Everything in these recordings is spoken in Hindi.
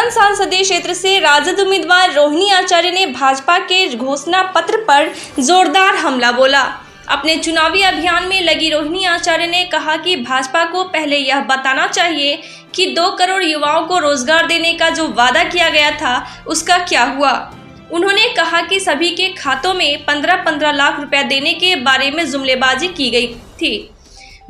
सारण संसदीय क्षेत्र से राजद उम्मीदवार रोहिणी आचार्य ने भाजपा के घोषणा पत्र पर जोरदार हमला बोला। अपने चुनावी अभियान में लगी रोहिणी आचार्य ने कहा कि भाजपा को पहले यह बताना चाहिए कि 2 करोड़ युवाओं को रोजगार देने का जो वादा किया गया था उसका क्या हुआ। उन्होंने कहा कि सभी के खातों में 15-15 लाख रुपया देने के बारे में जुमलेबाजी की गई थी।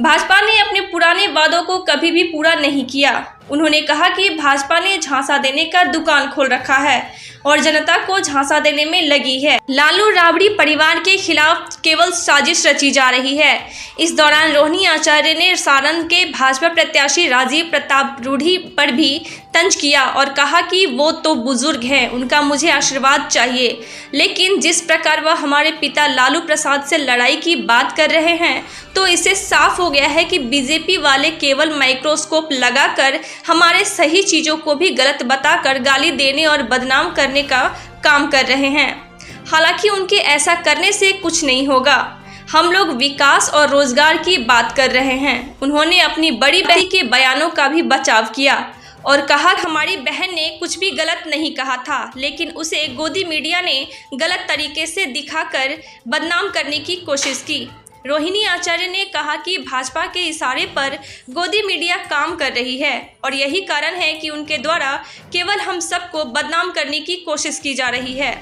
भाजपा ने अपने पुराने वादों को कभी भी पूरा नहीं किया। उन्होंने कहा कि भाजपा ने झांसा देने का दुकान खोल रखा है और जनता को झांसा देने में लगी है। लालू राबड़ी परिवार के खिलाफ केवल साजिश रची जा रही है। इस दौरान रोहिणी आचार्य ने सारण के भाजपा प्रत्याशी राजीव प्रताप रूढ़ी पर भी तंज किया और कहा कि वो तो बुजुर्ग हैं, उनका मुझे आशीर्वाद चाहिए। लेकिन जिस प्रकार वह हमारे पिता लालू प्रसाद से लड़ाई की बात कर रहे हैं तो इससे साफ हो गया है कि बीजेपी वाले केवल माइक्रोस्कोप लगाकर हमारे सही चीज़ों को भी गलत बताकर गाली देने और बदनाम करने का काम कर रहे हैं। हालांकि उनके ऐसा करने से कुछ नहीं होगा। हम लोग विकास और रोजगार की बात कर रहे हैं। उन्होंने अपनी बड़ी बहन के बयानों का भी बचाव किया और कहा हमारी बहन ने कुछ भी गलत नहीं कहा था, लेकिन उसे गोदी मीडिया ने गलत तरीके से दिखाकर बदनाम करने की कोशिश की। रोहिणी आचार्य ने कहा कि भाजपा के इशारे पर गोदी मीडिया काम कर रही है और यही कारण है कि उनके द्वारा केवल हम सबको बदनाम करने की कोशिश की जा रही है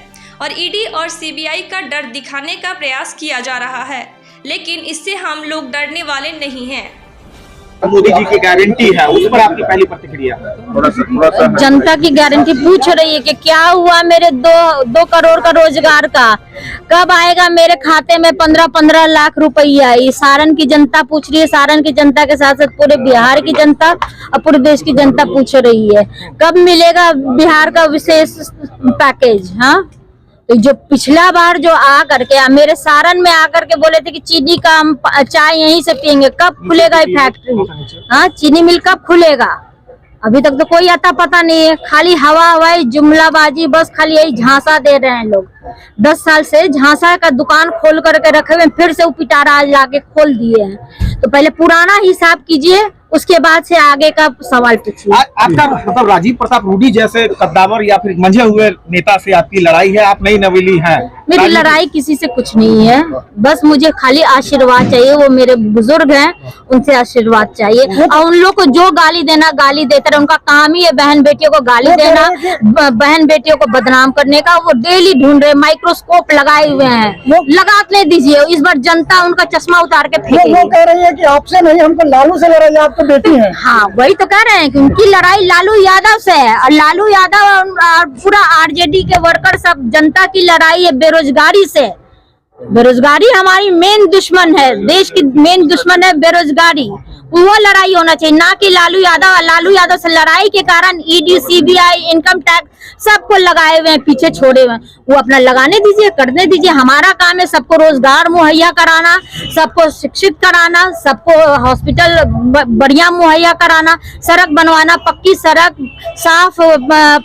और ईडी और सीबीआई का डर दिखाने का प्रयास किया जा रहा है, लेकिन इससे हम लोग डरने वाले नहीं हैं। मोदी जी की गारंटी है, उस पर आपकी पहली प्रतिक्रिया? जनता की गारंटी पूछ रही है कि क्या हुआ मेरे 2 करोड़ का रोजगार का, कब आएगा मेरे खाते में 15-15 लाख रुपया। ये सारण की जनता पूछ रही है। सारण की जनता के साथ साथ पूरे बिहार की जनता और पूरे देश की जनता पूछ रही है कब मिलेगा बिहार का विशेष पैकेज। हाँ, तो जो पिछला बार जो आ करके मेरे सारण में आकर के बोले थे कि चीनी का हम चाय यहीं से पियेंगे, कब खुलेगा ये फैक्ट्री? हाँ, चीनी मिल कब खुलेगा? अभी तक तो कोई आता पता नहीं है। खाली हवाई जुमलाबाजी, बस खाली यही झांसा दे रहे हैं लोग। 10 साल से झांसा का दुकान खोल करके रखे हुए, फिर से वो पिटारा आज लाके खोल दिए हैं। तो पहले पुराना हिसाब कीजिए, उसके बाद से आगे का सवाल पूछिए। आपका मतलब राजीव प्रताप रूढ़ी जैसे कद्दावर या फिर मंझे हुए नेता से आपकी लड़ाई है? आप नई नवेली हैं? मेरी लड़ाई किसी से कुछ नहीं है, बस मुझे खाली आशीर्वाद चाहिए। वो मेरे बुजुर्ग हैं, उनसे आशीर्वाद चाहिए। और उन लोग को जो गाली देना गाली देते रहे, उनका काम ही है बहन बेटियों को गाली देना, बहन बेटियों को बदनाम करने का। वो डेली ढूंढ रहे, माइक्रोस्कोप लगाए हुए हैं, लगाने दीजिए। इस बार जनता उनका चश्मा उतार के फेंकेगी। वो कह रही है कि आपसे नहीं, हमको लालू से लड़ाई, आप तो बेटी है। हाँ, वही तो कह रहे हैं कि उनकी लड़ाई लालू यादव से है और लालू यादव और पूरा आरजेडी के वर्कर सब जनता की लड़ाई है बेरोजगारी से। बेरोजगारी हमारी मेन दुश्मन है, देश की मेन दुश्मन है बेरोजगारी। वो लड़ाई होना चाहिए, ना कि लालू यादव से लड़ाई के कारण ईडी सीबीआई इनकम टैक्स सबको लगाए हुए हैं, पीछे छोड़े हुए हैं। वो अपना लगाने दीजिए, करने दीजिए। हमारा काम है सबको रोजगार मुहैया कराना, सबको शिक्षित कराना, सबको हॉस्पिटल बढ़िया मुहैया कराना, सड़क बनवाना, पक्की सड़क, साफ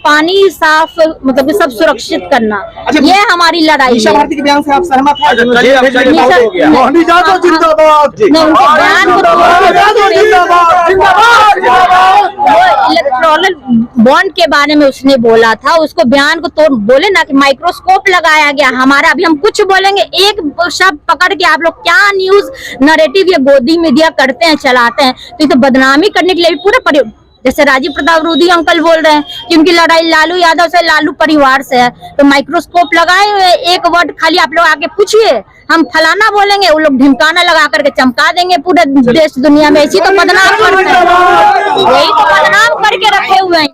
पानी, साफ मतलब सब सुरक्षित करना। ये हमारी लड़ाई है। भारती के बयान से आप सहमत हैं? इलेक्ट्रॉनिक बॉन्ड के बारे में उसने बोला था, उसको बयान को तो बोले ना कि माइक्रोस्कोप लगाया गया हमारा। अभी हम कुछ बोलेंगे, एक शब्द पकड़ के आप लोग क्या न्यूज नैरेटिव ये गोदी मीडिया करते हैं, चलाते हैं। तो ये तो बदनामी करने के लिए पूरा जैसे राजीव प्रताप रूढ़ी अंकल बोल रहे हैं कि उनकी लड़ाई लालू यादव से, लालू परिवार से है। तो माइक्रोस्कोप लगाए हुए, एक वर्ड खाली आप लोग आगे पूछिए, हम फलाना बोलेंगे, वो लोग ढिमकाना लगा करके चमका देंगे पूरे देश दुनिया में। इसी तो बदनाम करते हैं, यही तो बदनाम करके रखे हुए हैं।